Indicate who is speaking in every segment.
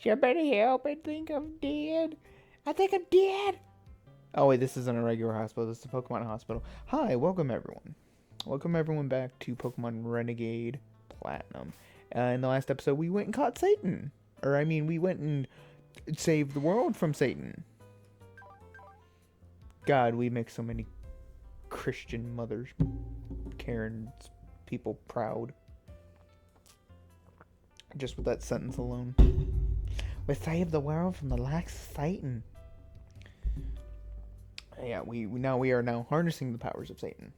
Speaker 1: Somebody help, I think I'm dead. I think I'm dead. Oh wait, this isn't a regular hospital, this is a Pokemon hospital. Hi, welcome everyone. Welcome everyone back to Pokemon Renegade Platinum. In the last episode, we went and caught Satan. Or, I mean, we went and saved the world from Satan. God, we make so many Christian mothers, Karen's people proud. Just with that sentence alone. We saved the world from the lax Satan. Yeah, we are now harnessing the powers of Satan.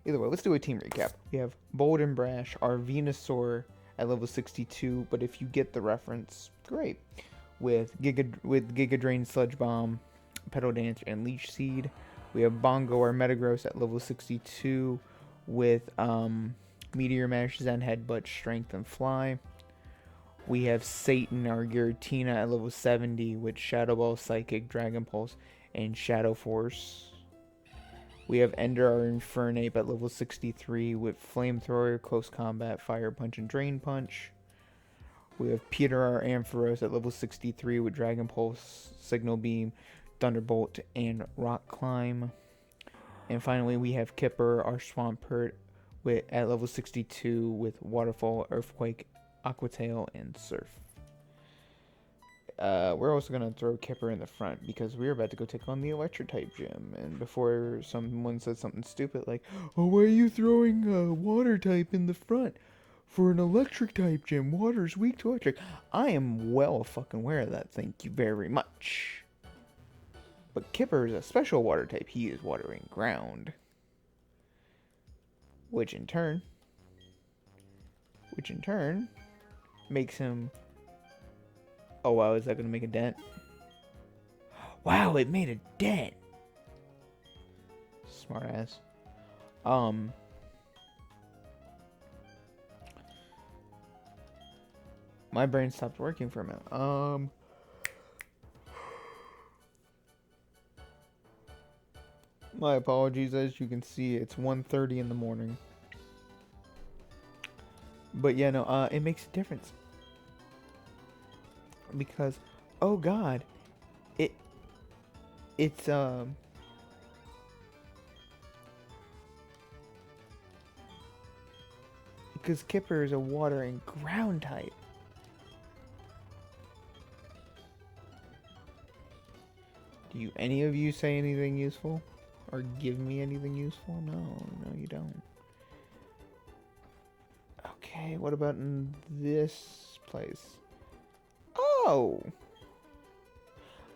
Speaker 1: Either way, let's do a team recap. We have Bold and Brash, our Venusaur at level 62, but if you get the reference, great. With Giga Drain, Sludge Bomb, Petal Dance, and Leech Seed. We have Bongo, our Metagross at level 62 with Meteor Mash, Zen Headbutt, Strength, and Fly. We have Satan, our Giratina at level 70 with Shadow Ball, Psychic, Dragon Pulse, and Shadow Force. We have Ender, our Infernape at level 63 with Flamethrower, Close Combat, Fire Punch, and Drain Punch. We have Peter, our Ampharos at level 63 with Dragon Pulse, Signal Beam, Thunderbolt, and Rock Climb. And finally, we have Kipper, our Swampert, at level 62 with Waterfall, Earthquake, Aqua Tail, and Surf. We're also going to throw Kipper in the front because we're about to go take on the Electric type gym. And before someone says something stupid like, oh, why are you throwing a Water type in the front? For an Electric type gym, Water's weak to electric. I am well fucking aware of that, thank you very much. But Kipper is a special Water type. He is watering ground. Which in turn makes him... Oh wow, is that going to make a dent? Wow, it made a dent! Smart ass. My brain stopped working for a minute. My apologies, as you can see, it's 1:30 in the morning. But yeah, no, it makes a difference. Because, oh god, it's because Kipper is a water and ground type. Do any of you say anything useful? Or give me anything useful? No, you don't. Okay, what about in this place? Oh!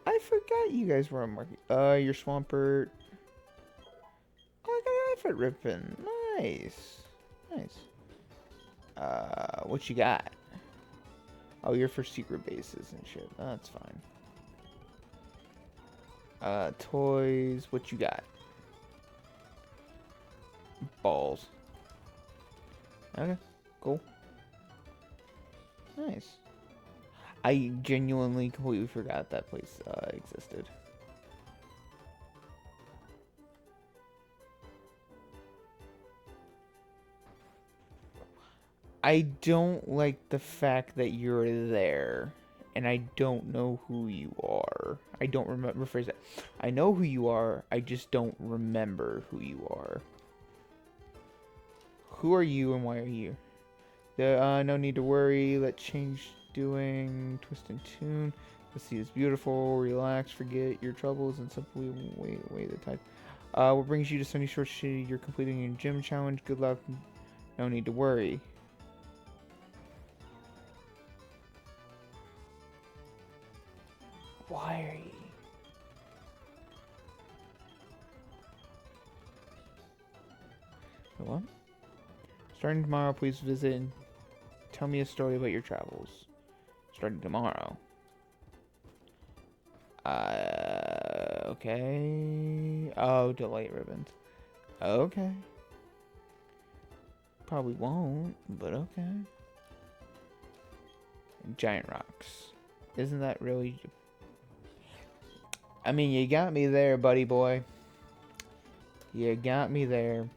Speaker 1: I forgot you guys were on market. Your Swampert. Oh, I got an effort ribbon. Nice. What you got? Oh, you're for secret bases and shit. That's fine. Toys. What you got? Balls. Okay, cool. Nice. I genuinely completely forgot that place existed. I don't like the fact that you're there, and I don't know who you are. I don't remember. Rephrase that. I know who you are. I just don't remember who you are. Who are you and why are you? No need to worry. Let's change doing. Twist and tune. The sea is beautiful. Relax. Forget your troubles and simply wait the tide. What brings you to Sunny Shore City? You're completing your gym challenge. Good luck. No need to worry. Why are you? What? Starting tomorrow, please visit and tell me a story about your travels. Starting tomorrow. Okay. Oh, delete ribbons. Okay. Probably won't, but okay. Giant rocks. Isn't that really... I mean, you got me there, buddy boy. You got me there.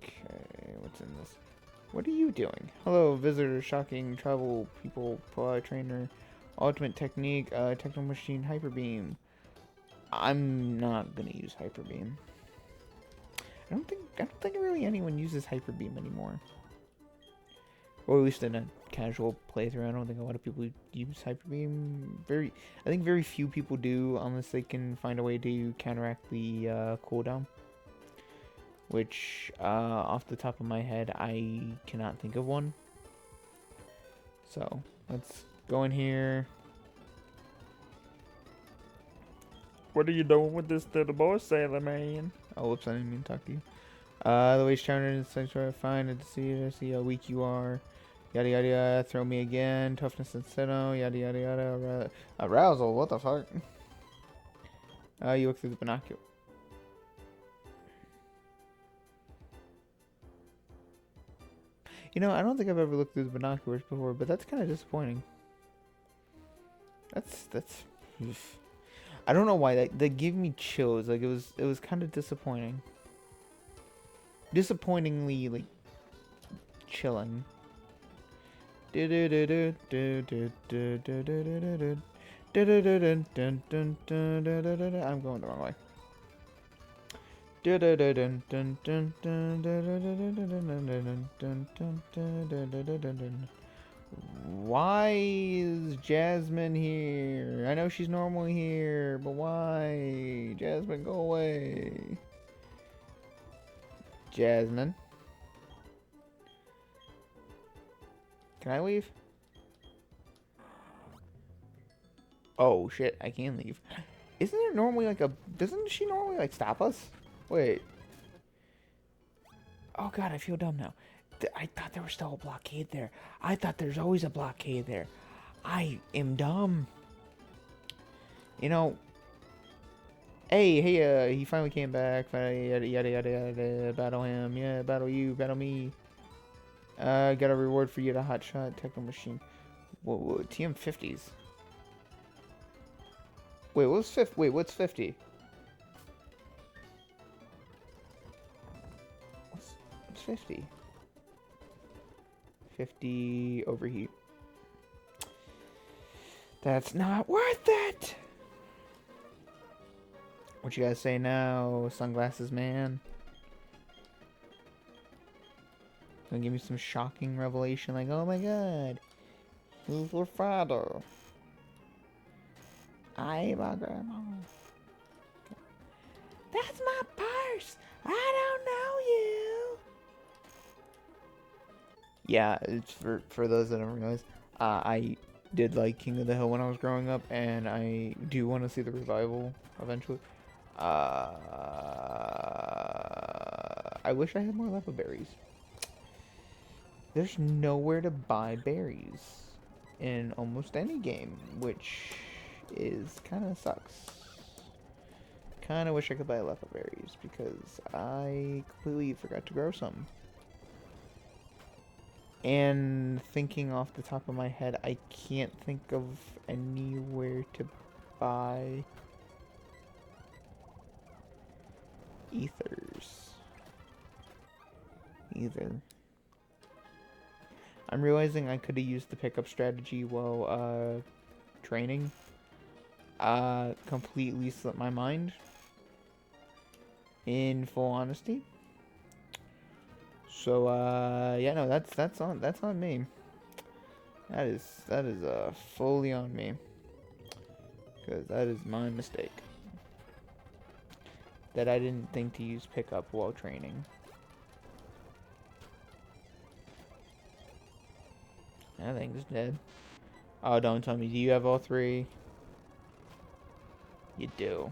Speaker 1: Okay, what's in this? What are you doing? Hello, visitor, shocking, travel, people, trainer, ultimate technique, techno machine, hyper beam. I'm not gonna use hyper beam. I don't think really anyone uses hyper beam anymore. Or at least in a casual playthrough, I don't think a lot of people use hyper beam. I think very few people do, unless they can find a way to counteract the cooldown. Which, off the top of my head, I cannot think of one. So, let's go in here. What are you doing with this little boy, Sailor Man? Oh, whoops, I didn't mean to talk to you. The way challenger is sanctuary, fine to see how weak you are. Yada yada yada, throw me again. Toughness and Sinnoh, yada yada yada. Arousal, what the fuck? You look through the binocular. You know, I don't think I've ever looked through the binoculars before, but that's kind of disappointing. That's. Oof. I don't know why that gave me chills. Like it was kind of disappointing. Disappointingly like chilling. I'm going the wrong way. Why is Jasmine here? I know she's normally here, but why? Jasmine, go away. Jasmine. Can I leave? Oh shit, I can leave. Isn't there normally like a... Doesn't she normally like stop us? Wait. Oh god, I feel dumb now. I thought there was still a blockade there. I thought there's always a blockade there. I am dumb. You know... Hey, he finally came back. Yada, yada, yada, yada. Battle him. Yeah, battle you. Battle me. Got a reward for you to hotshot Techno Machine. Whoa, TM50s. Wait, what's 50? Wait, what's 50? What's 50? 50 overheat. That's not worth it! What you guys say now, sunglasses man? Gonna give me some shocking revelation like, oh my god, who's your father? I'm a grandma. That's my purse! I don't know you! Yeah, it's for those that don't realize, I did like King of the Hill when I was growing up, and I do want to see the revival eventually. I wish I had more lepa berries. There's nowhere to buy berries in almost any game, which is kind of sucks. Kind of wish I could buy lepa berries because I completely forgot to grow some. And thinking off the top of my head, I can't think of anywhere to buy ethers either. I'm realizing I could have used the pickup strategy while training. Completely slipped my mind, in full honesty. So yeah, no, that's on me. That is fully on me, because that is my mistake. That I didn't think to use pickup while training. That thing's dead. Oh, don't tell me. Do you have all three? You do.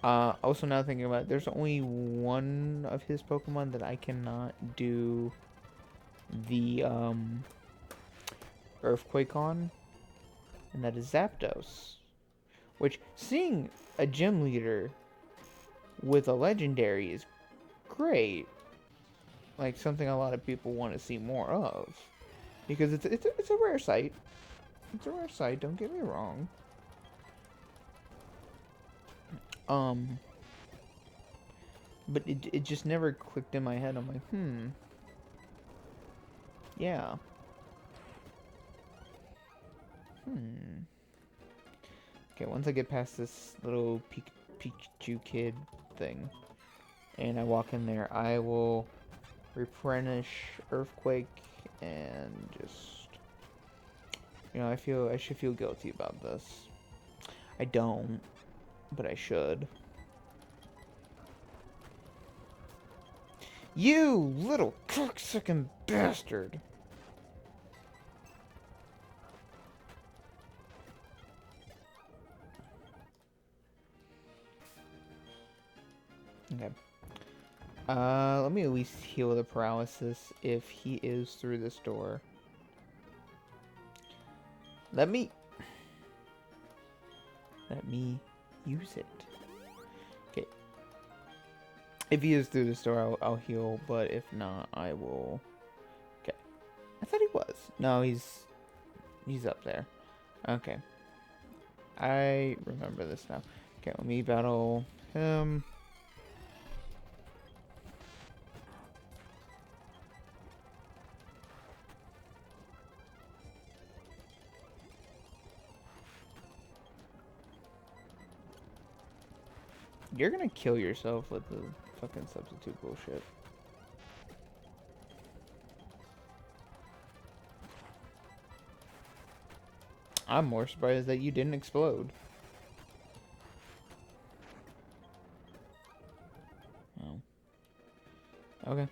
Speaker 1: Also now thinking about it, there's only one of his Pokemon that I cannot do the Earthquake on, and that is Zapdos. Which, seeing a gym leader with a legendary is great. Like something a lot of people want to see more of, because it's a rare sight. It's a rare sight. Don't get me wrong. But it just never clicked in my head. I'm like, Yeah. Okay, once I get past this little Pikachu kid thing, and I walk in there, I will replenish Earthquake and just, you know, I should feel guilty about this. I don't, but I should. You little cocksucking bastard! Okay. Let me at least heal the paralysis if he is through this door. Let me use it. Okay. If he is through this door, I'll heal, but if not, I will. Okay. I thought he was. No, he's up there. Okay. I remember this now. Okay, let me battle him. You're gonna kill yourself with the fucking substitute bullshit. I'm more surprised that you didn't explode. Oh. Okay.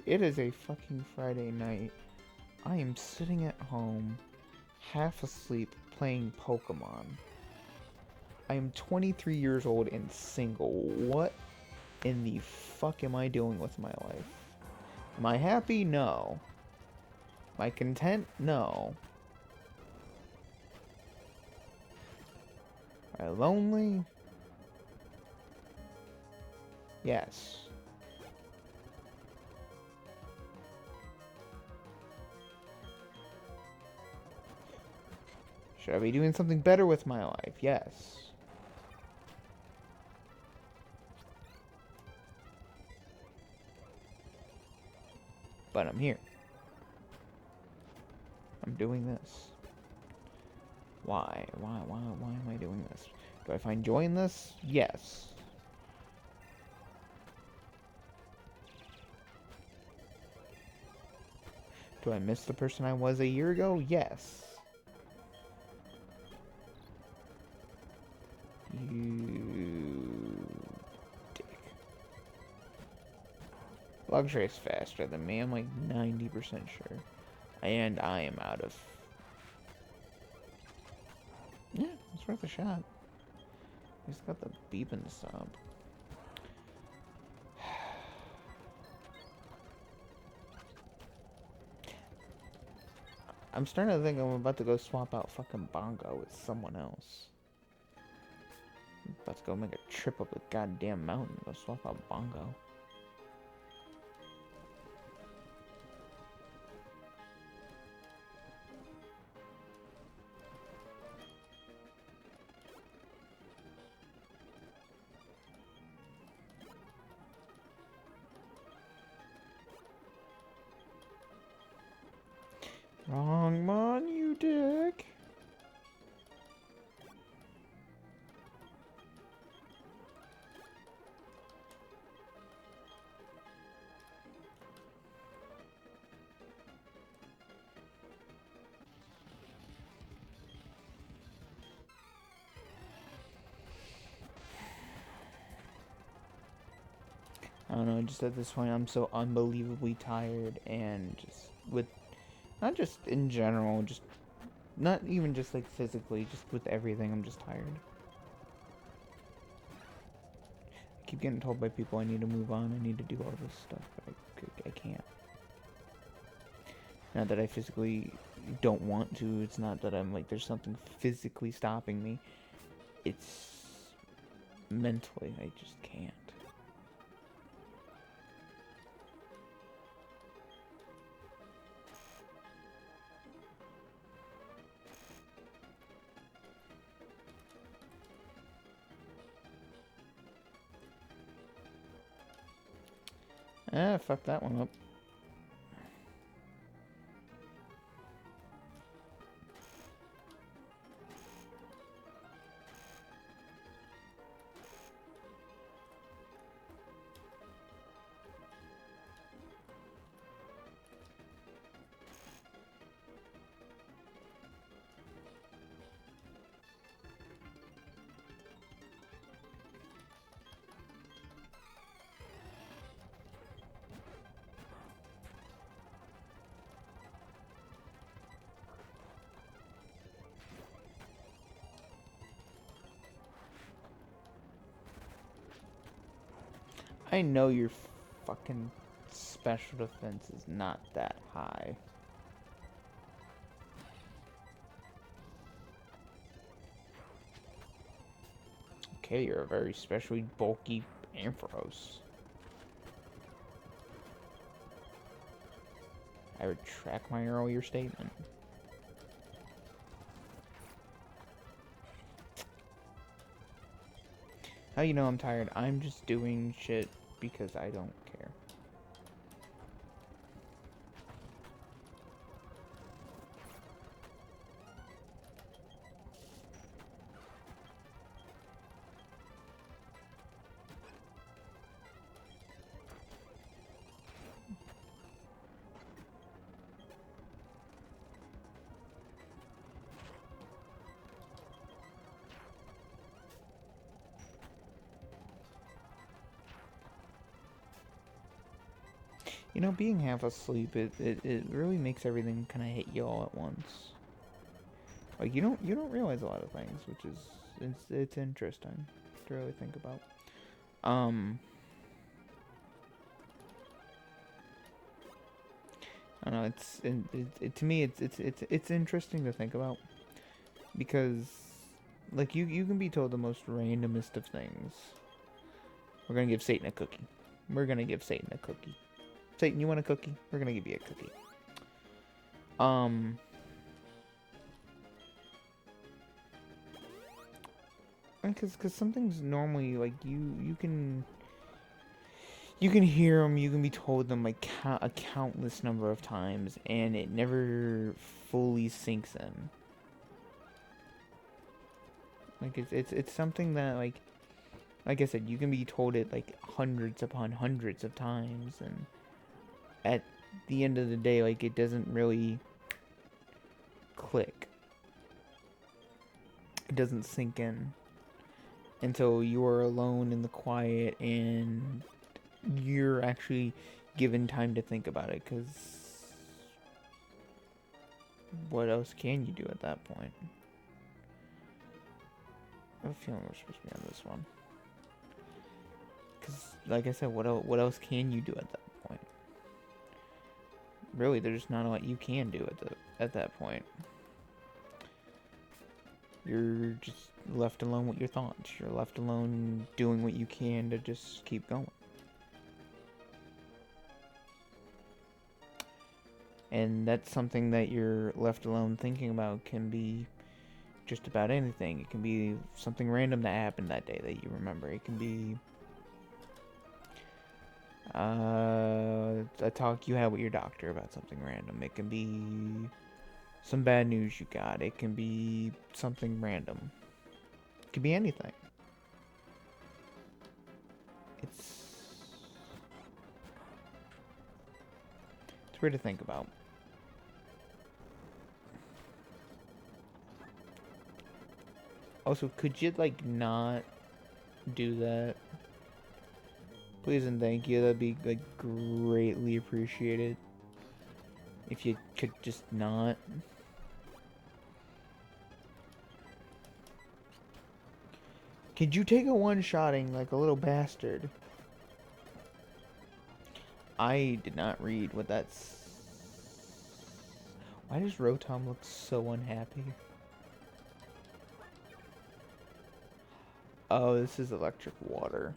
Speaker 1: It is a fucking Friday night. I am sitting at home, half asleep, playing Pokemon. I am 23 years old and single. What in the fuck am I doing with my life? Am I happy? No. Am I content? No. Am I lonely? Yes. Should I be doing something better with my life? Yes. But I'm here. I'm doing this. Why? Why am I doing this? Do I find joy in this? Yes. Do I miss the person I was a year ago? Yes. You dick. Luxray is faster than me. I'm like 90% sure. And I am out of... Yeah, it's worth a shot. He's got the beeping stop. I'm starting to think I'm about to go swap out fucking Bongo with someone else. I'm about to go make a trip up a goddamn mountain to go swap out Bongo. Wrong mon, you dick. I don't know, just at this point I'm so unbelievably tired and just with, not just in general, just, not even just like physically, just with everything, I'm just tired. I keep getting told by people I need to move on, I need to do all this stuff, but I can't. Not that I physically don't want to, it's not that I'm like, there's something physically stopping me. It's mentally, I just can't. Ah, fuck that one up. I know your fucking special defense is not that high. Okay, you're a very specially bulky Ampharos. I retract my earlier statement. How you know I'm tired? I'm just doing shit because I don't care. You know, being half asleep, it really makes everything kind of hit you all at once. Like you don't realize a lot of things, which is it's interesting to really think about. I don't know. To me it's interesting to think about because like you can be told the most randomest of things. We're gonna give Satan a cookie. We're gonna give Satan a cookie. Satan, you want a cookie? We're gonna give you a cookie. Because something's normally like you can hear them, you can be told them like a countless number of times, and it never fully sinks in. Like it's something that like I said, you can be told it like hundreds upon hundreds of times, and at the end of the day, like it doesn't really click. It doesn't sink in until you are alone in the quiet and you're actually given time to think about it, because what else can you do at that point? I have a feeling we're supposed to be on this one. Because, like I said, what else can you do at that point? Really, there's not a lot you can do at that point. You're just left alone with your thoughts. You're left alone doing what you can to just keep going. And that's something that you're left alone thinking about. Can be just about anything. It can be something random that happened that day that you remember. It can be a talk you had with your doctor about something random. It can be some bad news you got. It can be something random. It can be anything. It's weird to think about. Also, could you like not do that? Please and thank you. That'd be like greatly appreciated. If you could just not. Could you take a one-shotting like a little bastard? I did not read what that's. Why does Rotom look so unhappy? Oh, this is electric water.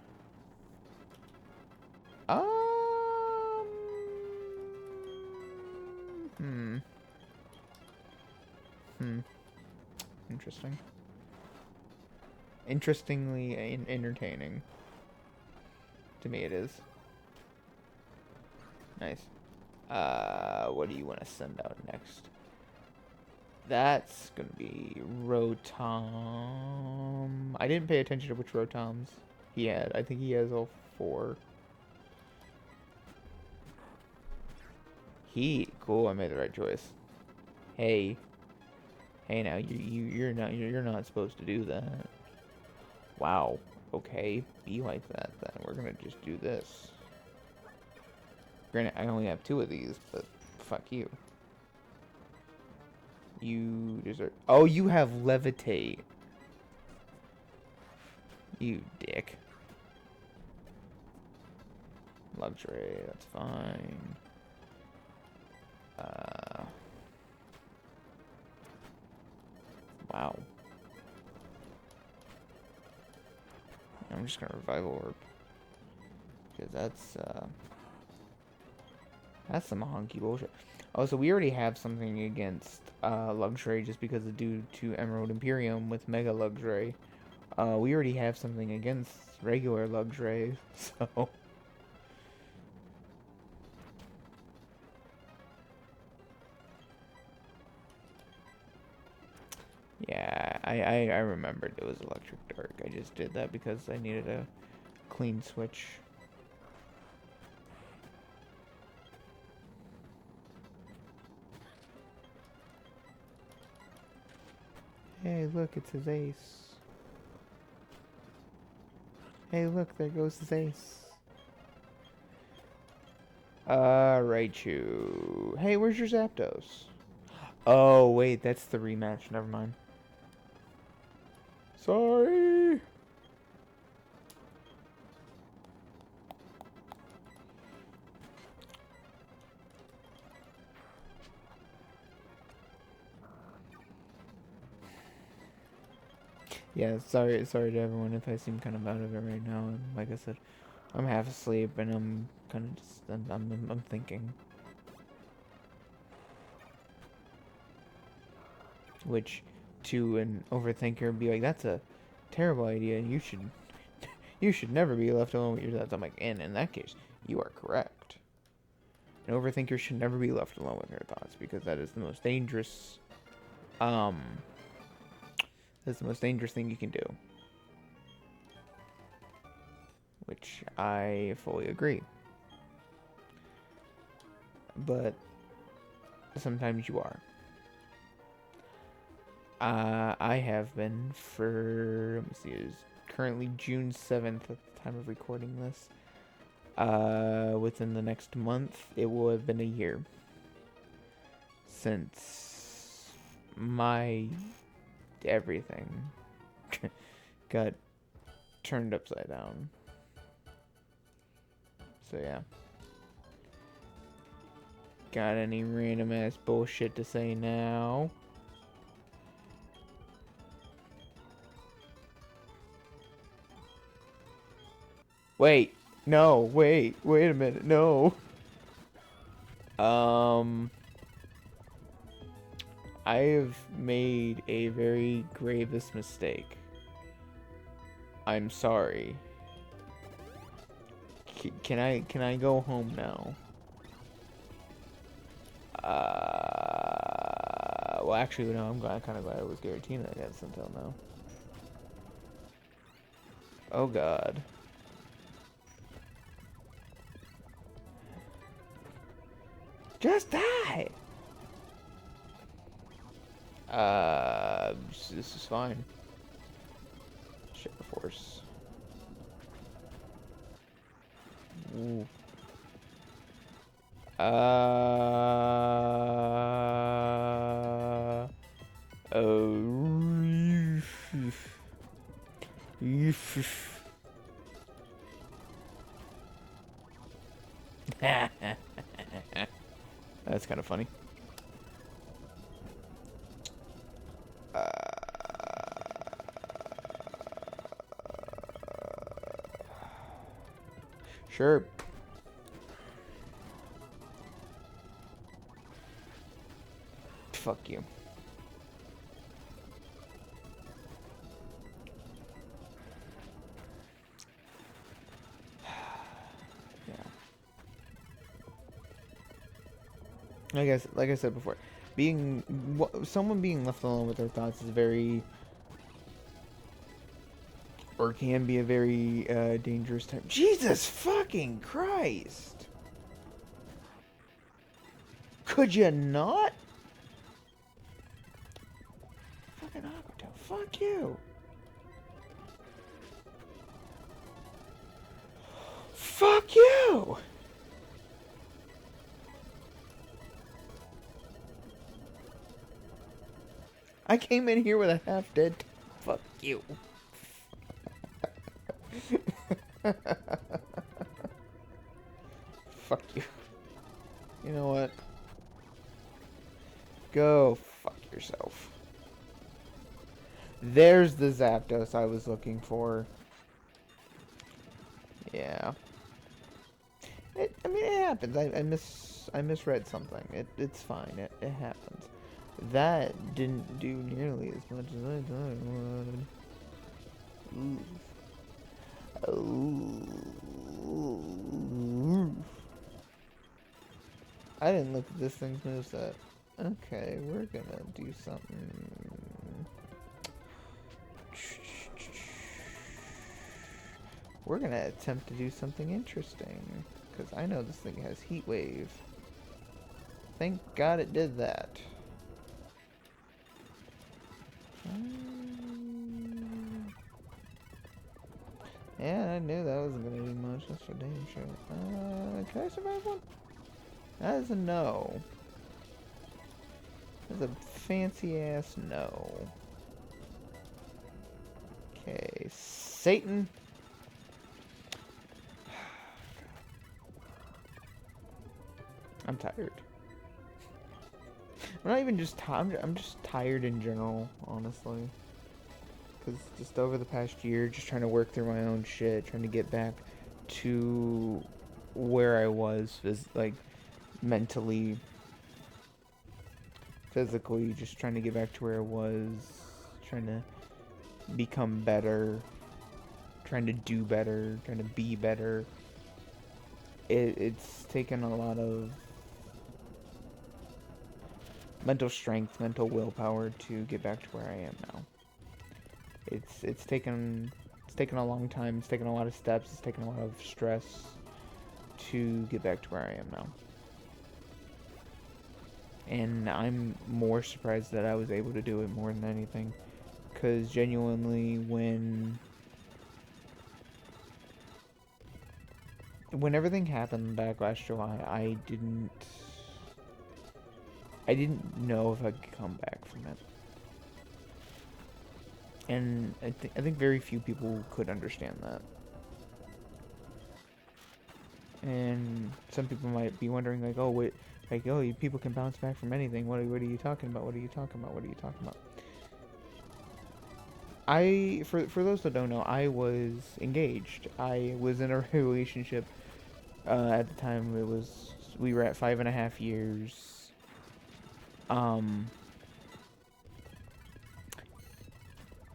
Speaker 1: Hmm. Interesting. Interestingly entertaining. To me, it is. Nice. What do you want to send out next? That's gonna be Rotom. I didn't pay attention to which Rotoms he had. I think he has all 4. Cool. I made the right choice. Hey, now you're not supposed to do that. Wow. Okay, be like that then. We're gonna just do this. Granted, I only have 2 of these, but fuck you. You deserve. Oh, you have levitate. You dick. Luxury, that's fine. Wow. I'm just gonna revival orb. Because that's some honky bullshit. Oh, so we already have something against Luxury just because it's due to Emerald Imperium with Mega Luxury. We already have something against regular Luxury, so... Yeah, I remembered it was Electric Dark. I just did that because I needed a clean switch. Hey, look, it's his ace. Hey, look, there goes his ace. Raichu. Hey, where's your Zapdos? Oh, wait, that's the rematch. Never mind. Sorry. Yeah, sorry to everyone if I seem kind of out of it right now. And like I said, I'm half asleep and I'm kind of just I'm thinking. Which, to an overthinker, would be like, that's a terrible idea, and you should never be left alone with your thoughts. I'm like, and in that case, you are correct. An overthinker should never be left alone with her thoughts because that is the most dangerous. That's the most dangerous thing you can do. Which I fully agree. But sometimes you are. I have been for, let me see, it is currently June 7th at the time of recording this. Within the next month, it will have been a year since my everything got turned upside down. So yeah. Got any random ass bullshit to say now? Wait, no, wait a minute, no. I have made a very gravest mistake. I'm sorry. Can I go home now? Well, actually, no. I'm kind of glad it was Giratina that got sent out now. Oh God. Just die. This is fine. Share force. Ooh. That's kind of funny. Sure. Fuck you. Yeah. like I said before, someone being left alone with their thoughts is very, or can be a very dangerous time. Jesus fucking Christ! Could you not? Fucking Aquatail, fuck you! Fuck you! I came in here with a half-dead. Fuck you. Fuck you. You know what? Go fuck yourself. There's the Zapdos I was looking for. Yeah. I mean, it happens. I misread something. It's fine. It happens. That didn't do nearly as much as I thought it would. Ooh. Ooh. I didn't look at this thing's moveset. Okay, we're gonna do something. We're gonna attempt to do something interesting. Because I know this thing has Heat Wave. Thank God it did that. Yeah, I knew that wasn't gonna do much. That's for damn sure. Can I survive one? That is a no. That's a fancy ass no. Okay, Satan. I'm tired. I'm not even just tired. I'm just tired in general, honestly. Because just over the past year, just trying to work through my own shit, trying to get back to where I was, like, mentally, physically, just trying to get back to where I was, trying to become better, trying to do better, trying to be better. It's taken a lot of mental strength, mental willpower to get back to where I am now. It's taken a long time. It's taken a lot of steps. It's taken a lot of stress to get back to where I am now. And I'm more surprised that I was able to do it more than anything. Because genuinely, when everything happened back last July, I didn't know if I could come back from it. And I think very few people could understand that. And some people might be wondering, like, oh, wait, like, oh, people can bounce back from anything. What are you talking about? What are you talking about? What are you talking about? For those that don't know, I was engaged. I was in a relationship. At the time, we were at 5.5 years.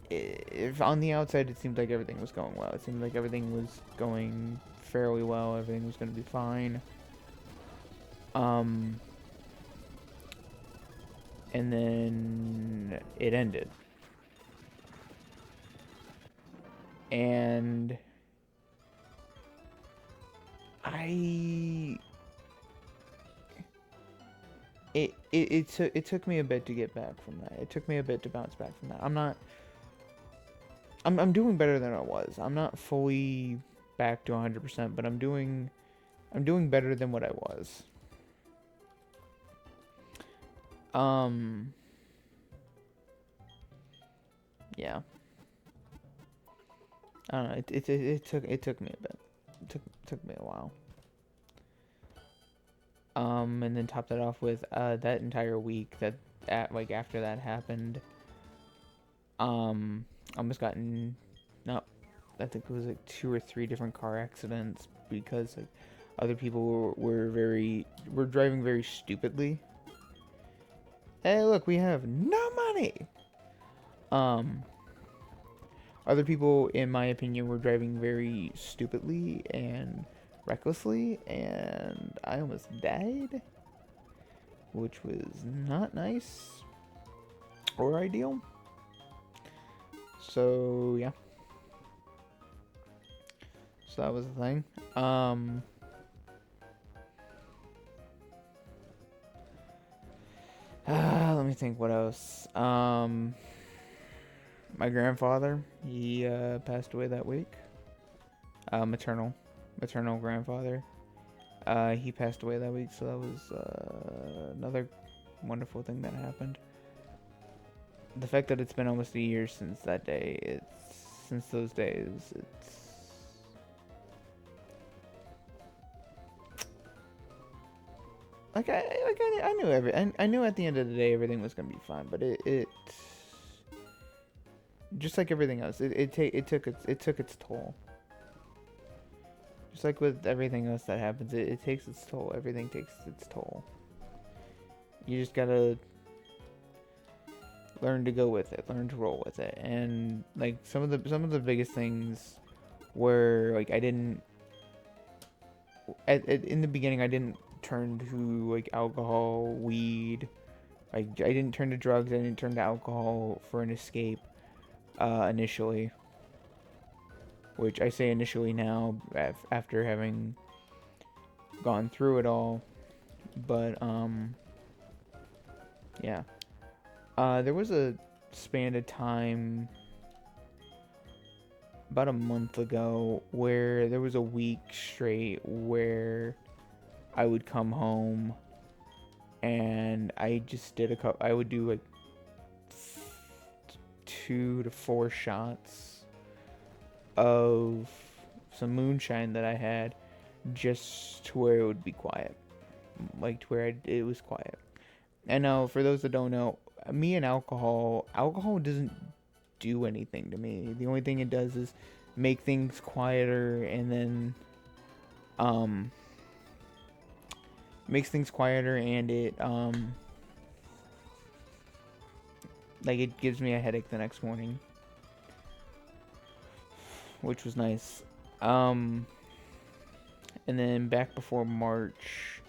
Speaker 1: If on the outside it seemed like everything was going well. It seemed like everything was going fairly well. Everything was going to be fine. And then it ended. And it took me a bit to get back from that. It took me a bit to bounce back from that. I'm doing better than I was. I'm not fully back to 100%, but I'm doing better than what I was. Yeah. I don't know. It took me a bit. It took me a while. And then top that off with that entire week after that happened, almost gotten, no, I think it was like 2 or 3 different car accidents because like other people were driving very stupidly. Hey, look, we have no money. Other people, in my opinion, were driving very stupidly and recklessly, and I almost died. which was not nice or ideal. So yeah, so that was the thing. Let me think what else. My grandfather, he passed away that week. Maternal grandfather. He passed away that week, so that was another wonderful thing that happened. The fact that it's been almost a year since that day, since those days, like I knew I knew at the end of the day everything was gonna be fine, but it just like everything else, it took its toll. Just like with everything else that happens, it takes its toll. Everything takes its toll. You just gotta learn to go with it, learn to roll with it. And like some of the biggest things were like I didn't in the beginning I didn't turn to like alcohol, weed. I didn't turn to drugs. I didn't turn to alcohol for an escape initially. Which I say initially now after having gone through it all. But yeah. There was a span of time about a month ago where there was a week straight where I would come home and I just did I would do like 2 to 4 shots of some moonshine that I had just to where it would be quiet. Like to where it was quiet. And now, for those that don't know, me and alcohol doesn't do anything to me. The only thing it does is make things quieter, and then makes things quieter, and it like it gives me a headache the next morning, which was nice. And then back before March,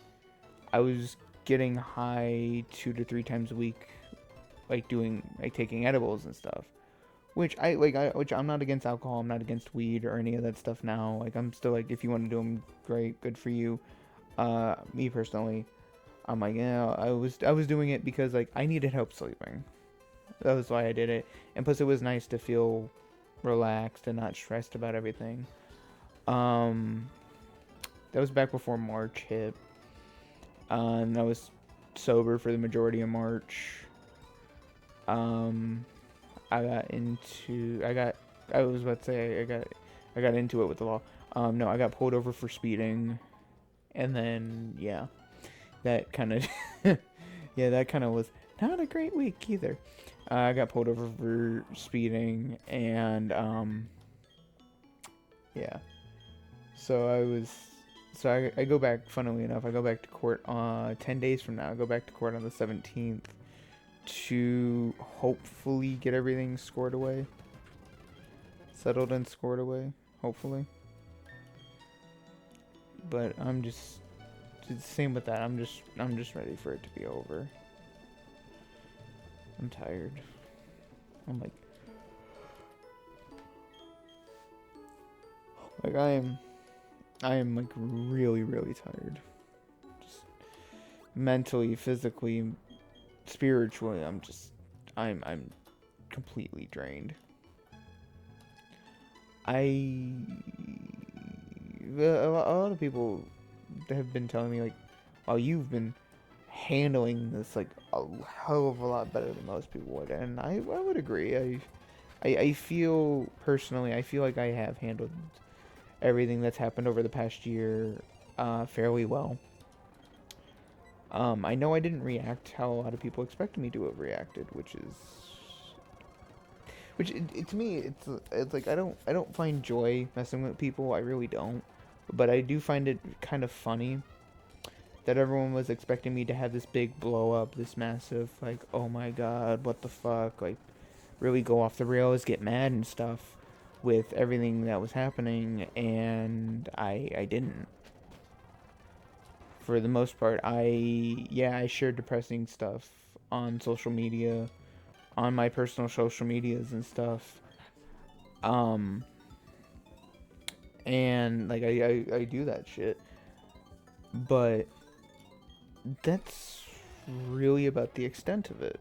Speaker 1: I was getting high 2 to 3 times a week, like taking edibles and stuff. Which I'm not against alcohol. I'm not against weed or any of that stuff now. Like I'm still like, if you want to do them, great, good for you. Me personally, I'm like, yeah, I was doing it because like I needed help sleeping. That was why I did it. And plus, it was nice to feel relaxed and not stressed about everything. That was back before March hit. And I was sober for the majority of March. I got into I got into it with the law. No, I got pulled over for speeding, and then yeah, that kind of was not a great week either. I got pulled over for speeding, and yeah, I go back. Funnily enough, I go back to court 10 days from now. I go back to court on the 17th. To hopefully get everything scored away, settled and scored away, hopefully. But it's the same with that. I'm just ready for it to be over. I'm tired. I'm like I am like really, really tired. Just mentally, physically, spiritually, I'm completely drained. A lot of people have been telling me like, "Oh, you've been handling this like a hell of a lot better than most people would," and I would agree. I feel personally, I feel like I have handled everything that's happened over the past year fairly well. I know I didn't react how a lot of people expected me to have reacted, to me it's like I don't find joy messing with people. I really don't, but I do find it kind of funny that everyone was expecting me to have this big blow up, this massive like, oh my god, what the fuck, like really go off the rails, get mad and stuff with everything that was happening, and I didn't. for the most part, I share depressing stuff on social media, on my personal social medias and stuff. Um, and like I do that shit, but that's really about the extent of it.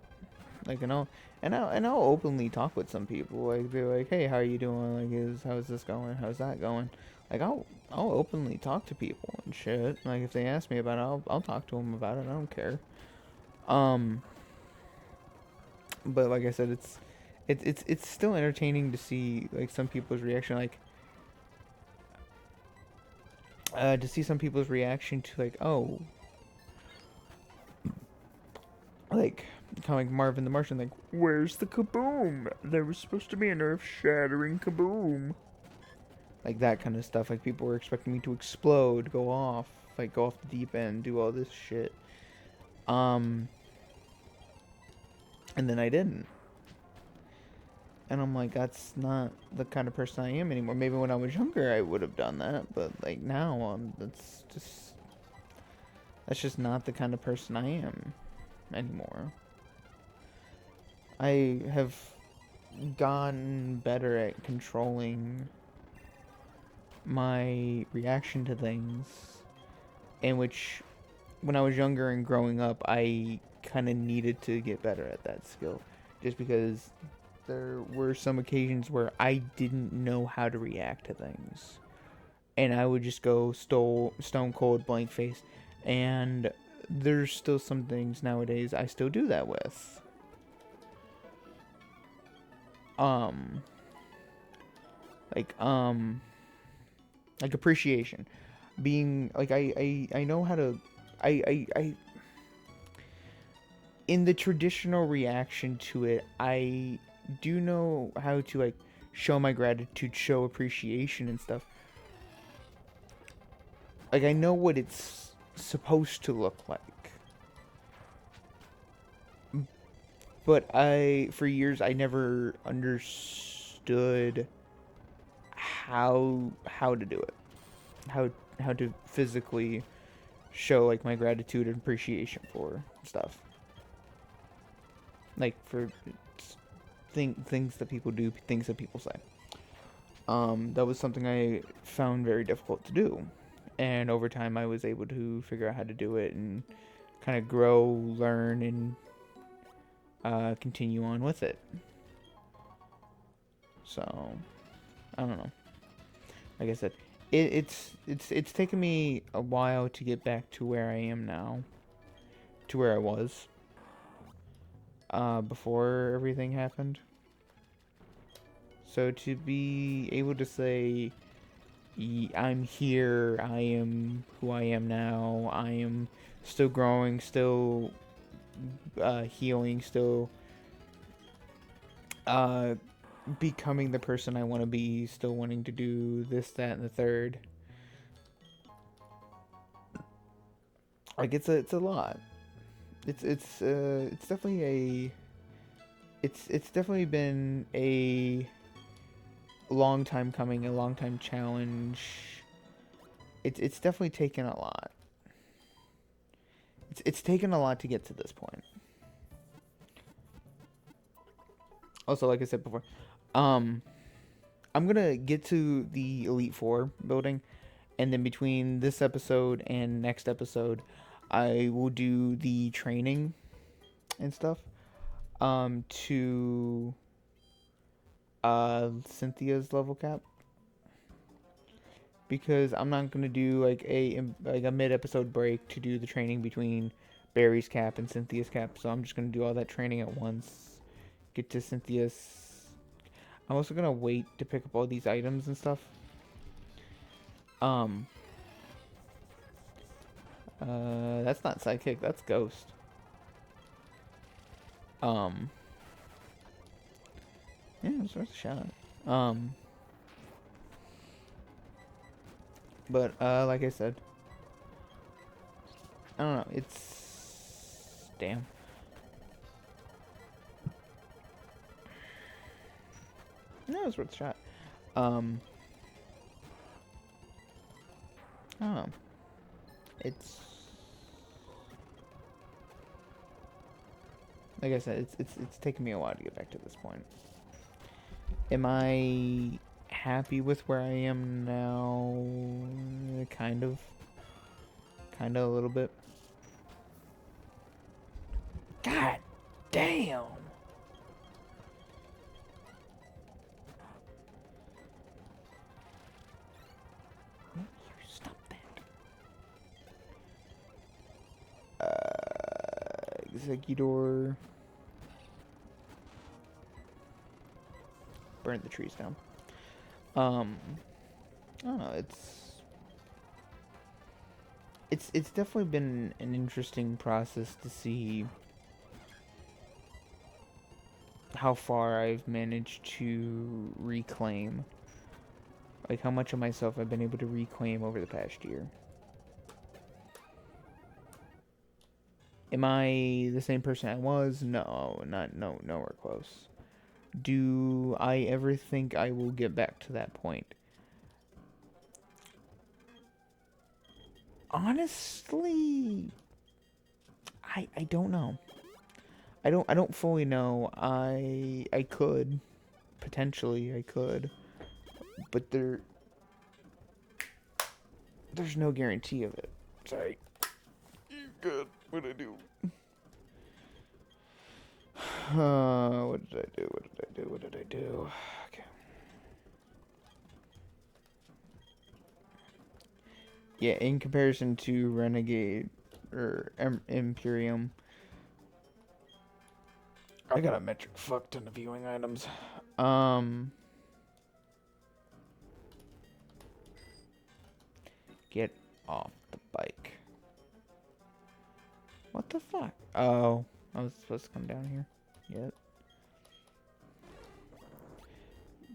Speaker 1: Like, I'll openly talk with some people. Like, they're like, "Hey, how are you doing? Like, how's this going? How's that going?" Like, I'll openly talk to people and shit. Like, if they ask me about it, I'll talk to them about it. I don't care. Um, but like I said, it's still entertaining to see like some people's reaction. Like, to see some people's reaction to like, oh, like kind of like Marvin the Martian, like, where's the kaboom? There was supposed to be an earth-shattering kaboom. Like that kind of stuff. Like people were expecting me to explode, go off, like go off the deep end, do all this shit. And then I didn't. And I'm like, that's not the kind of person I am anymore. Maybe when I was younger, I would have done that, but like now, that's just not the kind of person I am anymore. I have gotten better at controlling my reaction to things, in which when I was younger and growing up, I kind of needed to get better at that skill, just because there were some occasions where I didn't know how to react to things, and I would just go stone cold blank face, and there's still some things nowadays I still do that with. Um, like like appreciation, being like I know how to I in the traditional reaction to it, I do know how to like show my gratitude, show appreciation and stuff. Like I know what it's supposed to look like. But for years I never understood how to do it. How to physically show like my gratitude and appreciation for stuff. Like for things that people do, things that people say. That was something I found very difficult to do, and over time I was able to figure out how to do it and kind of grow, learn, and continue on with it. So I don't know. Like I said, it's taken me a while to get back to where I am now, to where I was before everything happened. So to be able to say, I'm here, I am who I am now, I am still growing, still healing, still becoming the person I want to be, still wanting to do this, that, and the third. Like it's a lot. It's definitely it's definitely been a long time coming, a long time challenge. It's definitely taken a lot. It's taken a lot to get to this point. Also, like I said before, um, I'm gonna get to the Elite Four building, and then between this episode and next episode, I will do the training and stuff. To Cynthia's level cap, because I'm not gonna do like a mid episode break to do the training between Barry's cap and Cynthia's cap. So I'm just gonna do all that training at once. Get to Cynthia's. I'm also gonna wait to pick up all these items and stuff. That's not sidekick. That's ghost. Yeah, it's worth a shot. But like I said, I don't know. It's damn. No, it's worth a shot. I don't know. It's like I said, it's taken me a while to get back to this point. Am I happy with where I am now? Kind of a little bit. God damn. Stop that. Executor. Burn the trees down. I don't know, it's definitely been an interesting process to see how far I've managed to reclaim. Like how much of myself I've been able to reclaim over the past year. Am I the same person I was? No, nowhere close. Do I ever think I will get back to that point? Honestly, I don't know. I don't fully know. I could potentially I could, but there's no guarantee of it. Sorry. Good. What did I do? What did I do? What did I do? What did I do? Okay. Yeah, in comparison to Renegade or Imperium, I got a metric fuck ton of viewing items. Get off the bike. What the fuck? Oh, I was supposed to come down here. Yep.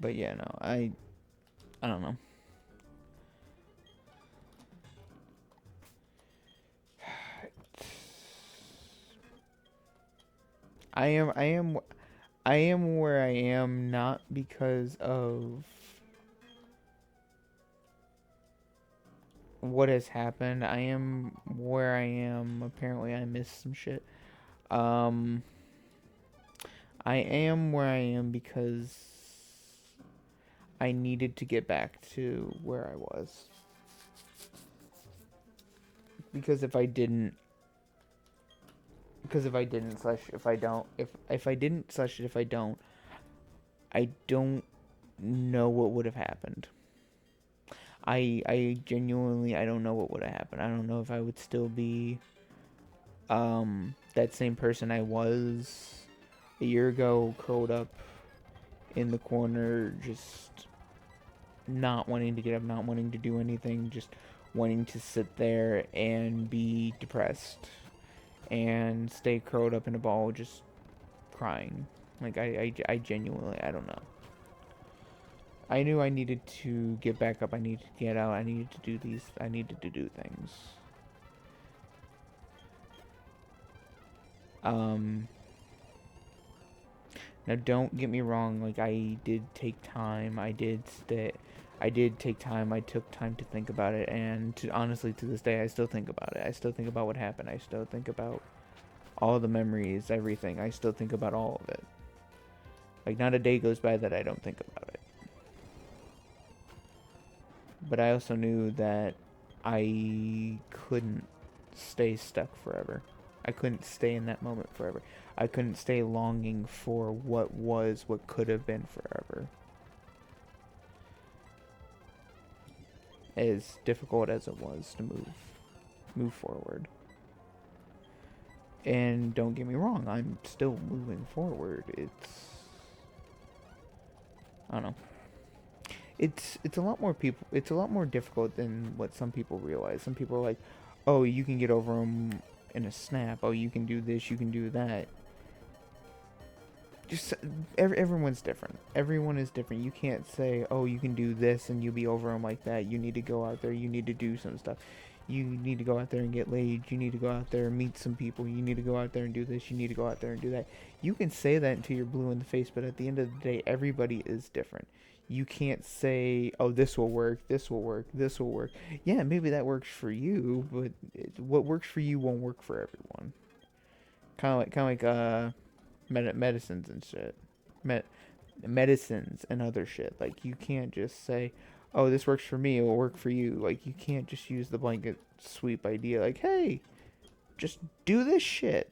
Speaker 1: But yeah, no, I don't know. I am where I am not because of what has happened. I am where I am. Apparently I missed some shit. Um I am where I am because I needed to get back to where I was. Because if I didn't slash if I don't if I didn't slash if I don't know what would have happened. I genuinely I don't know what would have happened. I don't know if I would still be that same person I was a year ago, curled up in the corner, just not wanting to get up, not wanting to do anything, just wanting to sit there and be depressed and stay curled up in a ball, just crying. Like I genuinely I don't know. I knew I needed to get back up. I needed to get out. I needed to do these. I needed to do things. Now don't get me wrong. Like I did take time. I did take time. I took time to think about it. And honestly, to this day, I still think about it. I still think about what happened. I still think about all the memories, everything. I still think about all of it. Like not a day goes by that I don't think about it. But I also knew that I couldn't stay stuck forever. I couldn't stay in that moment forever. I couldn't stay longing for what could have been forever. As difficult as it was to move forward. And don't get me wrong, I'm still moving forward. I don't know. It's a lot more people. It's a lot more difficult than what some people realize. Some people are like, "Oh, you can get over them in a snap. Oh, you can do this. You can do that." Just everyone's different. Everyone is different. You can't say, "Oh, you can do this and you'll be over them like that." You need to go out there. You need to do some stuff. You need to go out there and get laid. You need to go out there and meet some people. You need to go out there and do this. You need to go out there and do that. You can say that until you're blue in the face, but at the end of the day, everybody is different. You can't say, "Oh, this will work. This will work. This will work." Yeah, maybe that works for you, but what works for you won't work for everyone. Kind of like medicines and shit. Medicines and other shit. Like, you can't just say, oh, this works for me, it will work for you. Like, you can't just use the blanket sweep idea. Like, hey, just do this shit.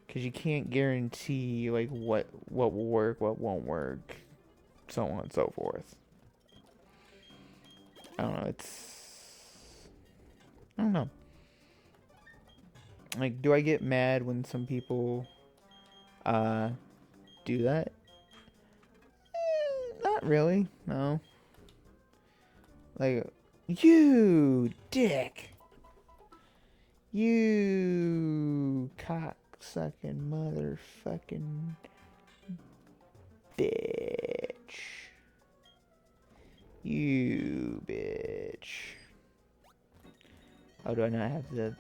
Speaker 1: Because you can't guarantee, like, what will work, what won't work, so on and so forth. I don't know, I don't know. Like, do I get mad when some people, do that? Not really, no. Like, you dick! You cocksucking motherfucking bitch. You bitch. Oh, do I not have the...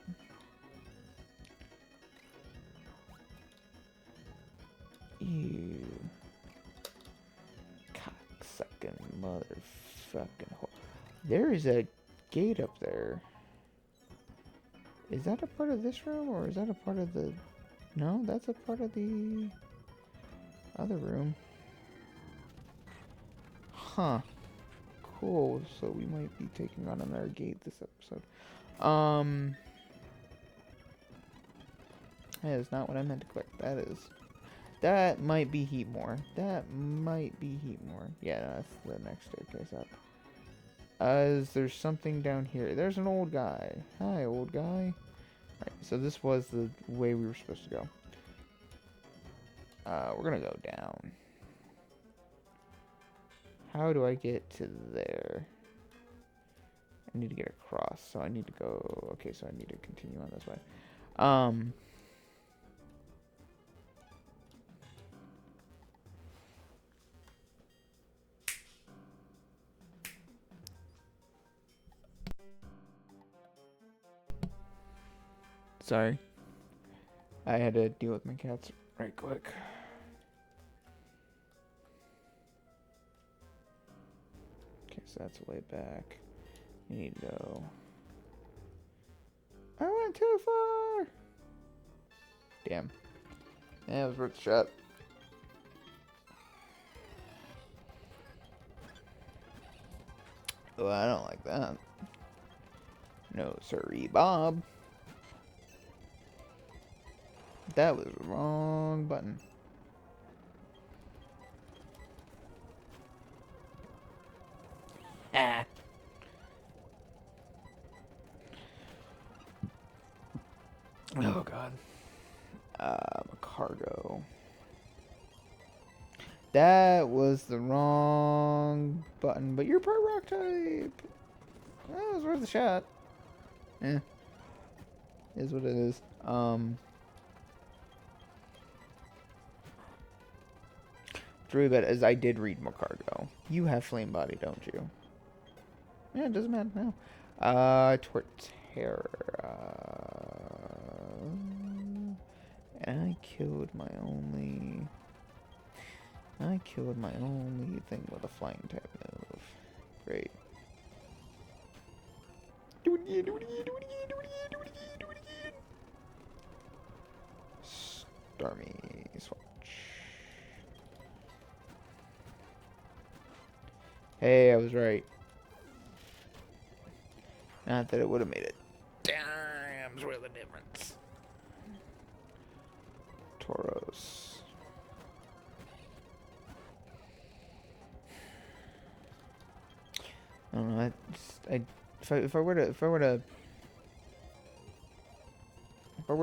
Speaker 1: You cocksucking motherfucking whore. There is a gate up there. Is that a part of this room, or is that a part of the... No, that's a part of the other room. Huh. Cool. So we might be taking on another gate this episode. That is not what I meant to click. That might be Heatmore. That might be Heatmore. Yeah, no, that's the next staircase up. There's something down here. There's an old guy. Hi, old guy. Alright, so this was the way we were supposed to go. We're gonna go down. How do I get to there? I need to get across, so I need to go... Okay, so I need to continue on this way. Sorry. I had to deal with my cats right quick. Okay, so that's way back. You need to go... I went too far! Damn. Yeah, it was worth a shot. Oh, I don't like that. No, sirree, Bob. That was the wrong button. Ah. Oh, God. Cargo. That was the wrong button, but you're part rock type. That was worth a shot. Eh. Is what it is. It's really bad, as I did read more cargo. You have flame body, don't you? Yeah, it doesn't matter now. Torterra. And I killed my only thing with a flying type move. Great. Do it again, do it again, do it again, do it again, do it again, do it again. Stormy Swatch. Hey, I was right. Not that it would have made it. Damn's worth the difference. Tauros. I don't know. If I were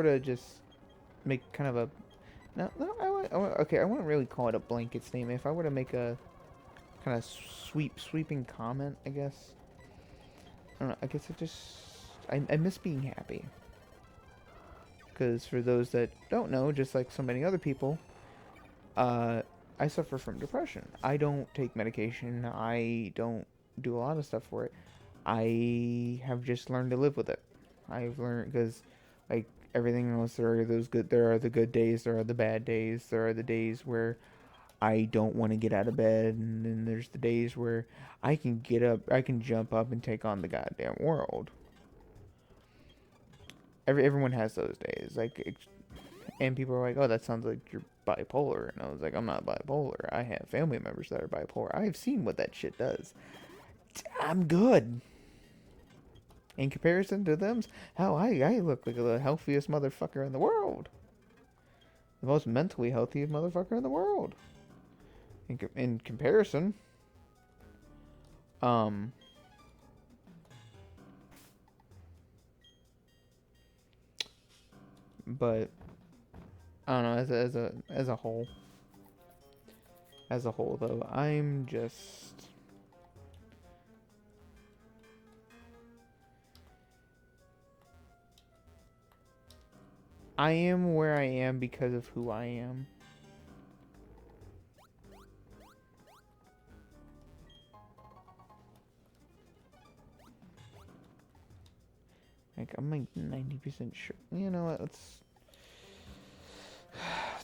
Speaker 1: to just make kind of a okay, I wouldn't really call it a blanket statement. If I were to make a kind of sweeping comment, I guess. I don't know. I guess I miss being happy. Because for those that don't know, just like so many other people, I suffer from depression. I don't take medication. I don't do a lot of stuff for it. I have just learned to live with it. I've learned, because like everything else, there are the good days, there are the bad days, there are the days where I don't want to get out of bed, and then there's the days where I can get up, I can jump up and take on the goddamn world. Everyone has those days, like, And people are like, oh, that sounds like you're bipolar. And I was like, I'm not bipolar. I have family members that are bipolar. I've seen what that shit does. I'm good. In comparison to them, hell, I look like the healthiest motherfucker in the world. The most mentally healthy motherfucker in the world. In comparison. But I don't know, as a whole. As a whole though, I'm just I am where I am because of who I am. Like, I'm like 90% sure. You know what? Let's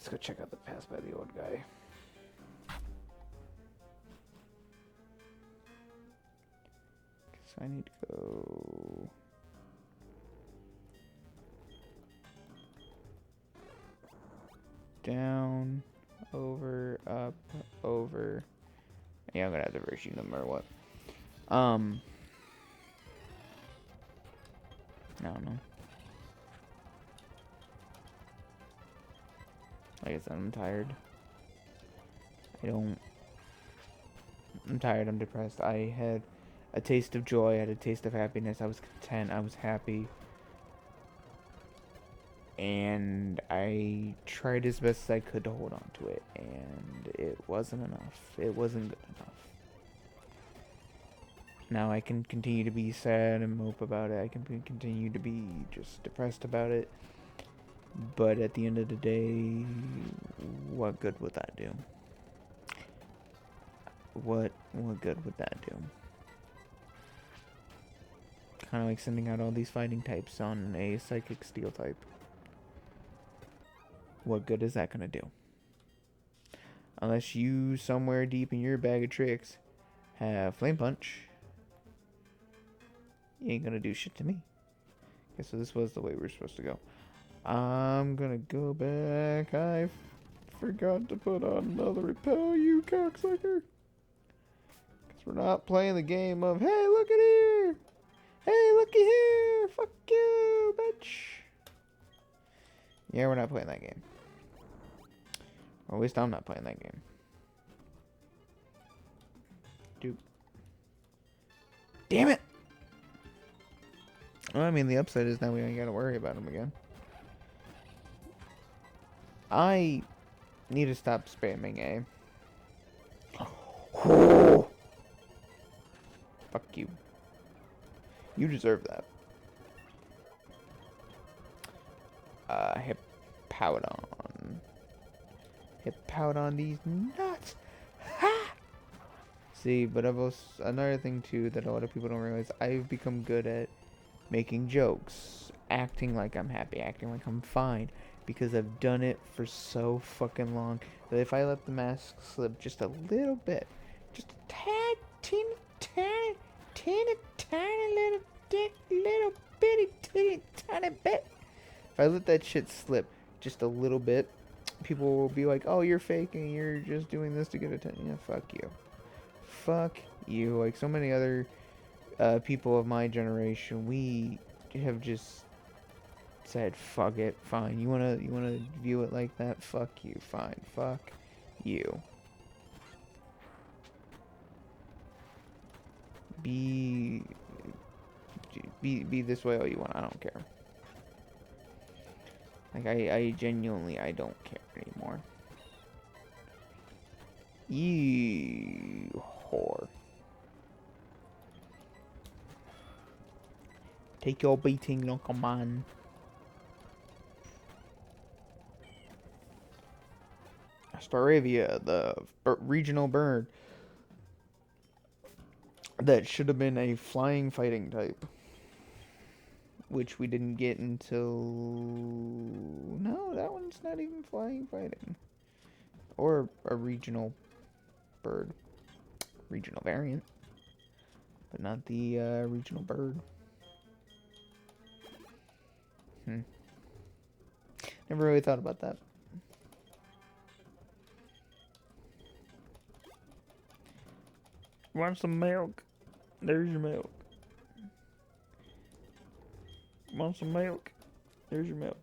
Speaker 1: go check out the pass by the old guy. So I need to go down, over, up, over. Yeah, I'm gonna have to version them or what. I don't know. Like I said, I'm tired. I'm tired, I'm depressed. I had a taste of joy, I had a taste of happiness. I was content, I was happy. And I tried as best as I could to hold on to it. And it wasn't enough. It wasn't good enough. Now I can continue to be sad and mope about it. I can continue to be just depressed about it. But at the end of the day, what good would that do? What good would that do? Kind of like sending out all these fighting types on a psychic steel type. What good is that gonna do? Unless you, somewhere deep in your bag of tricks, have Flame Punch, you ain't gonna do shit to me. Okay, so this was the way we were supposed to go. I'm gonna go back. I forgot to put on another repel, you cocksucker. Because we're not playing the game of, hey, look at here. Hey, looky here. Fuck you, bitch. Yeah, we're not playing that game. Or at least I'm not playing that game. Dude. Damn it! Well, I mean, the upside is now we ain't gotta worry about him again. I need to stop spamming A. Oh. Fuck you. You deserve that. Hippowdon. Hippowdon these nuts. Ha! See, but I've also, another thing too that a lot of people don't realize, I've become good at making jokes, acting like I'm happy, acting like I'm fine, because I've done it for so fucking long that if I let the mask slip just a little bit, just a tad, teeny, tiny little bitty, teeny, tiny bit, if I let that shit slip just a little bit, people will be like, oh, you're faking, you're just doing this to get attention. Yeah, fuck you. Fuck you. Like so many other people of my generation, we have just said, fuck it, fine. You wanna view it like that? Fuck you, fine. Fuck you. Be this way all you want. I don't care. Like I genuinely I don't care anymore. You whore. Take your beating like a man. Staravia, the regional bird that should have been a flying fighting type, which we didn't get until... No, that one's not even flying fighting. Or a regional bird. Regional variant. But not the regional bird. Never really thought about that. Want some milk? There's your milk. Want some milk? There's your milk.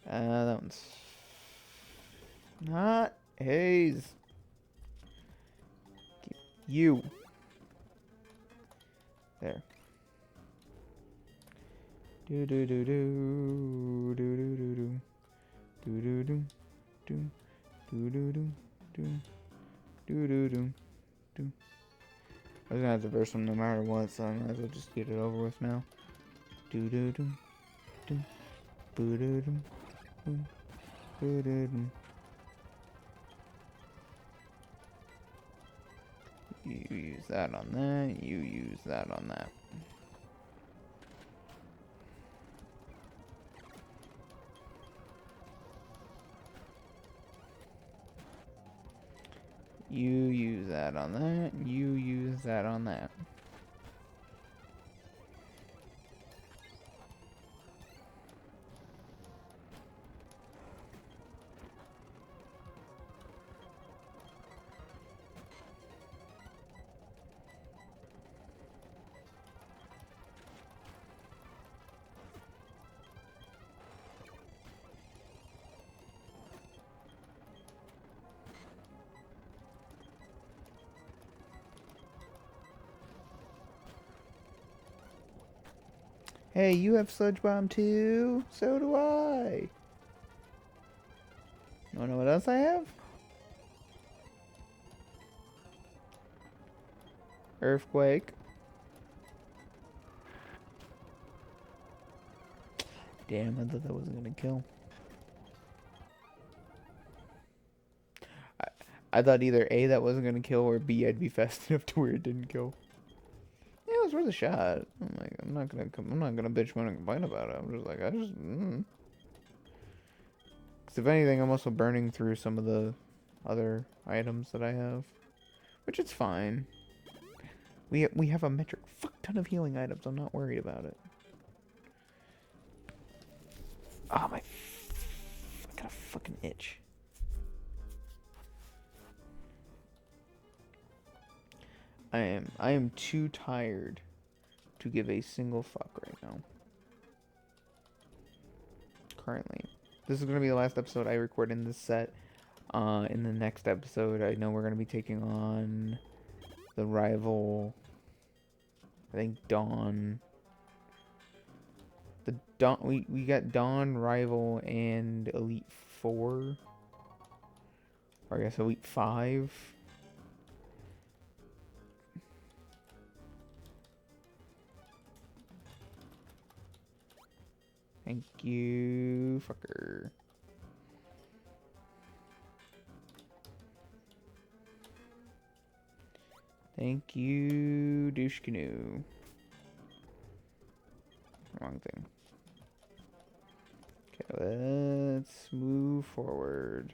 Speaker 1: That one's not haze. You. There. Do do do do do do do do do do do do do do do do do do do. I was gonna have to verse them no matter what, so I might as well just get it over with now. Do do do do do do do do do do. You use that on that. You use that on that. You use that on that. You use that on that. Hey, you have Sludge Bomb too? So do I. You wanna know what else I have? Earthquake. Damn, I thought that wasn't gonna kill. I thought either A, that wasn't gonna kill, or B, I'd be fast enough to where it didn't kill. Yeah, it was worth a shot. I'm like, I'm not gonna bitch when I complain about it. I'm just like, Cause if anything, I'm also burning through some of the other items that I have, which it's fine. We have a metric fuck ton of healing items. I'm not worried about it. Ah, I got a fucking itch. I am too tired to give a single fuck right now. Currently. This is going to be the last episode I record in this set. In the next episode, I know we're going to be taking on the rival, I think Dawn. The Dawn, we got Dawn, Rival, and Elite 4. Or I guess Elite 5. Thank you, fucker. Thank you, douche canoe. Wrong thing. Okay, let's move forward.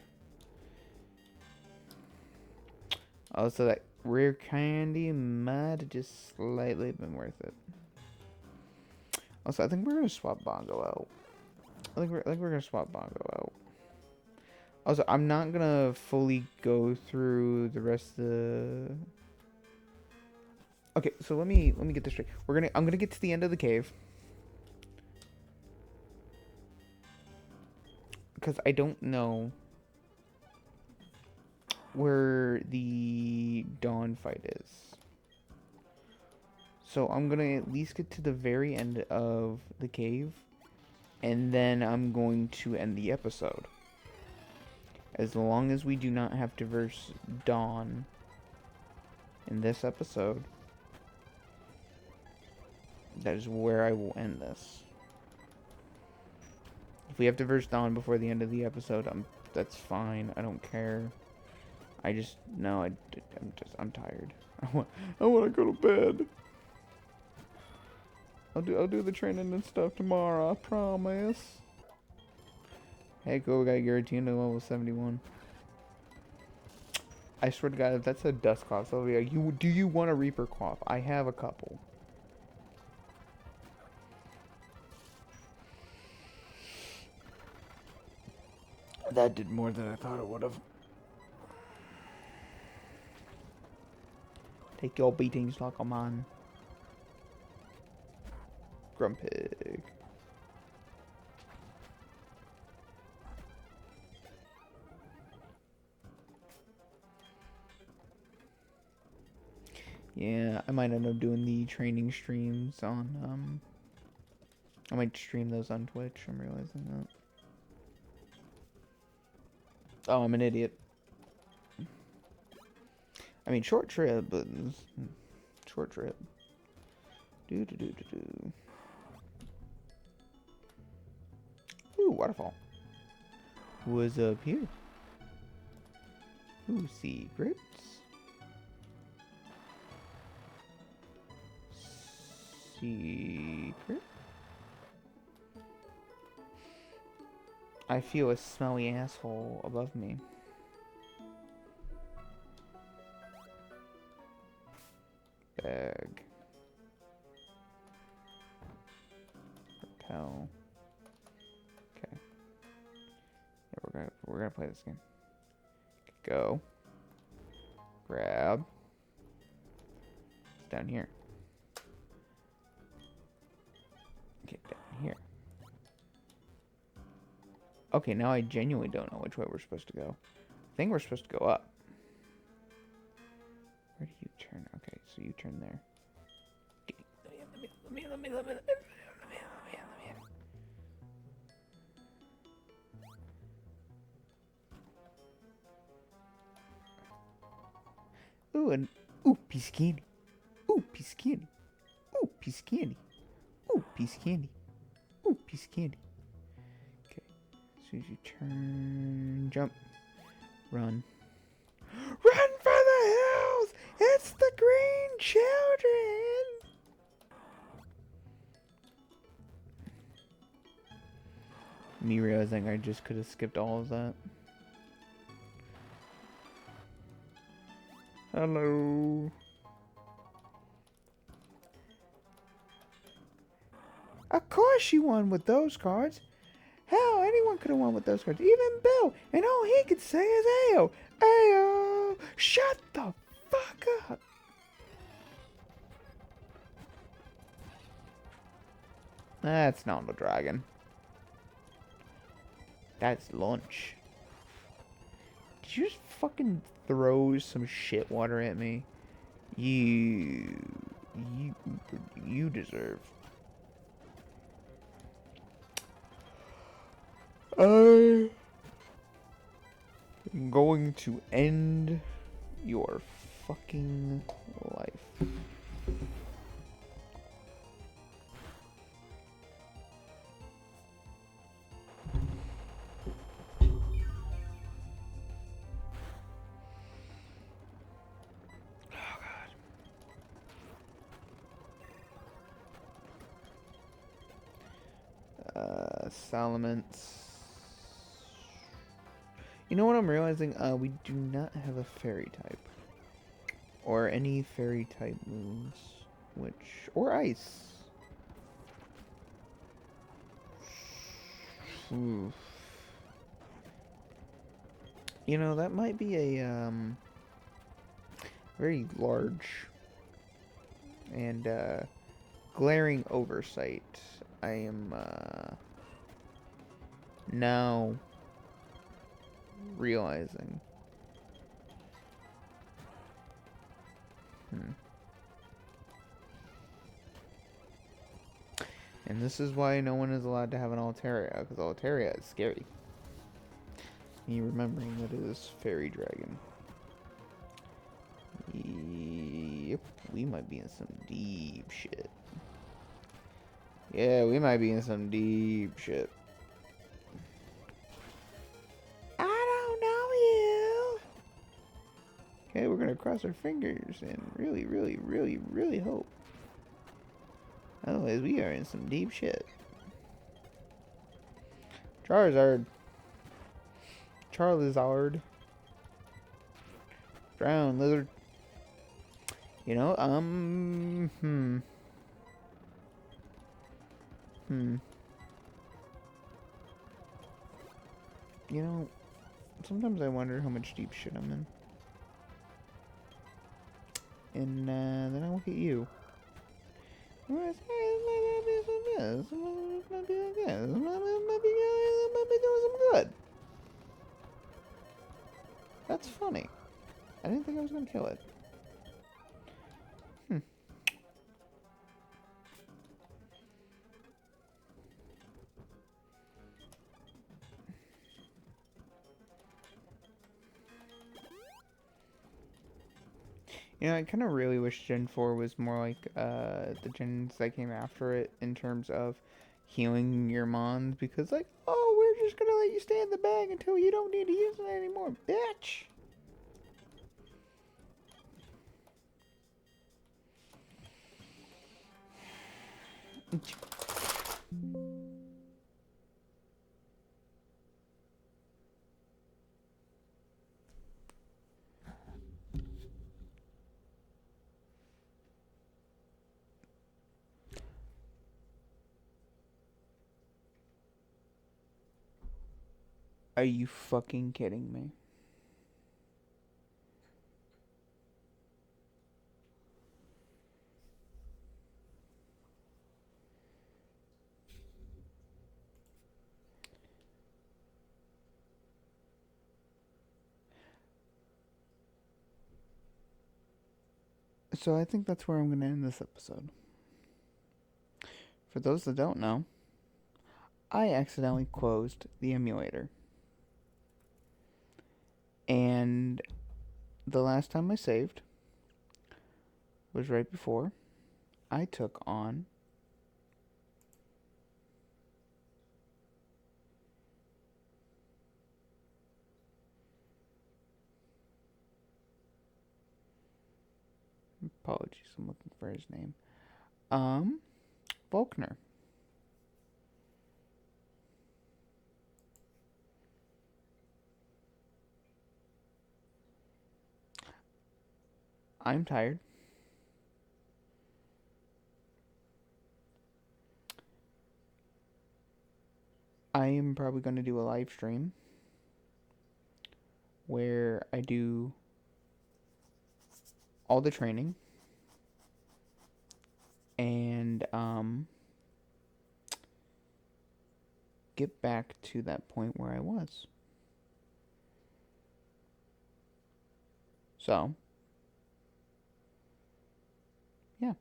Speaker 1: Also, that rare candy might have just slightly been worth it. Also, I think we're gonna swap Bongo out. I think we're gonna swap Bongo out. Also, I'm not gonna fully go through the rest of the. Okay, so let me get this straight. I'm gonna get to the end of the cave. Because I don't know where the Dawn fight is. So I'm gonna at least get to the very end of the cave, and then I'm going to end the episode. As long as we do not have to verse Dawn in this episode, that is where I will end this. If we have to verse Dawn before the end of the episode, that's fine. I don't care. I just no, I'm tired. I want to go to bed. I'll do the training and stuff tomorrow, I promise. Hey, cool, we got Giratina to level 71. I swear to God, if that's a dust cloth, I'll be like, do you want a Reaper cloth? I have a couple. That did more than I thought it would have. Take your beatings like a man. Grumpig. Yeah, I might end up doing the training streams on, I might stream those on Twitch, I'm realizing that. Oh, I'm an idiot. I mean, short trip, but... Short trip. Do. Ooh, waterfall. What's up here? Ooh, secrets. Secret. I feel a smelly asshole above me. Bag. Repel. Okay. Yeah, we're gonna play this game. Go. Grab. It's down here. Get down here. Okay, now I genuinely don't know which way we're supposed to go. I think we're supposed to go up. Where do you turn? Okay, so you turn there. Let me. Ooh, and ooh, piece of candy. Ooh, piece of candy. Ooh, piece of candy. Ooh, piece of candy. Ooh, piece of candy. Okay, as soon as you turn, jump, run. Run for the hills! It's the green children! Me realizing I just could have skipped all of that. Hello. Of course you won with those cards. Hell, anyone could have won with those cards. Even Bill. And all he could say is Ayo. Ayo. Shut the fuck up. That's not a dragon. That's lunch. Did you just fucking throw some shit water at me? You deserve. I'm going to end your fucking life. Salamence. You know what I'm realizing? We do not have a fairy type. Or any fairy type moves. Or ice. Oof. You know, that might be a, very large and, glaring oversight. I am, now realizing. And this is why no one is allowed to have an Altaria, because Altaria is scary. Me remembering that it is Fairy Dragon. Yep, we might be in some deep shit. Yeah, we might be in some deep shit. I don't know you. Okay, we're gonna cross our fingers and really, really, really, really hope. Otherwise, we are in some deep shit. Charizard. Charizard. Drown, lizard. You know, You know, Sometimes I wonder how much deep shit I'm in. And then I look at you. And I say, this might be some good. This might be okay. This might be doing some good. That's funny. I didn't think I was gonna kill it. You know, I kind of really wish Gen 4 was more like the gens that came after it in terms of healing your mons, because like, oh, we're just gonna let you stay in the bag until you don't need to use it anymore, bitch. Are you fucking kidding me? So I think that's where I'm gonna end this episode. For those that don't know, I accidentally closed the emulator. And the last time I saved was right before I took on apologies, I'm looking for his name. Volkner. I'm tired. I am probably going to do a live stream where I do all the training and get back to that point where I was. So, yeah.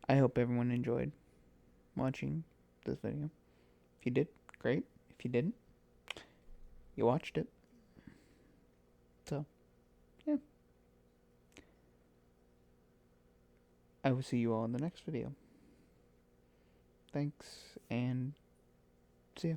Speaker 1: I hope everyone enjoyed watching this video. If you did, great. If you didn't, you watched it. So, yeah. I will see you all in the next video. Thanks, and see ya.